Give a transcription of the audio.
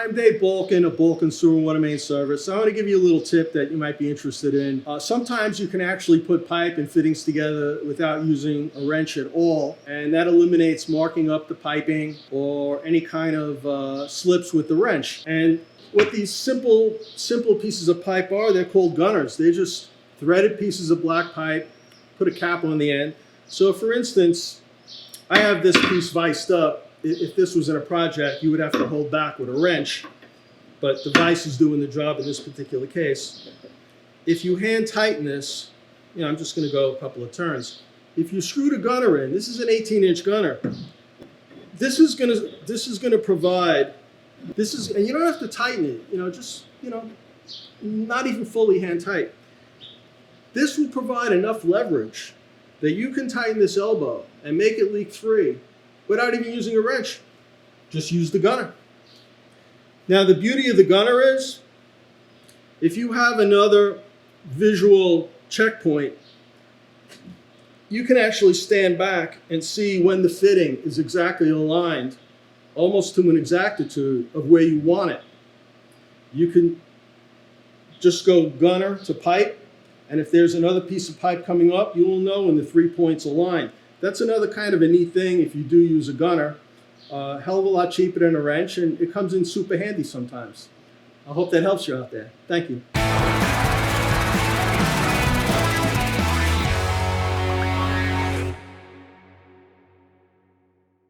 I'm Dave Balkan of Balkan Sewer and Water Main Service. I want to give you a little tip that you might be interested in. Sometimes you can actually put pipe and fittings together without using a wrench at all, and that eliminates marking up the piping or any kind of slips with the wrench. And what these simple pieces of pipe are, they're called gunners. They're just threaded pieces of black pipe, put a cap on the end. So for instance, I have this piece viced up. If this was in a project, you would have to hold back with a wrench, but the vise is doing the job in this particular case. If you hand tighten this, I'm just going to go a couple of turns. If you screw the gunner in, this is an 18-inch gunner. This is going to provide, and you don't have to tighten it, not even fully hand tight. This will provide enough leverage that you can tighten this elbow and make it leak free without even using a wrench. Just use the gunner. Now the beauty of the gunner is, if you have another visual checkpoint, you can actually stand back and see when the fitting is exactly aligned, almost to an exactitude of where you want it. You can just go gunner to pipe, and if there's another piece of pipe coming up, you will know when the 3 points align. That's another kind of a neat thing if you do use a gunner. Hell of a lot cheaper than a wrench, and it comes in super handy sometimes. I hope that helps you out there. Thank you.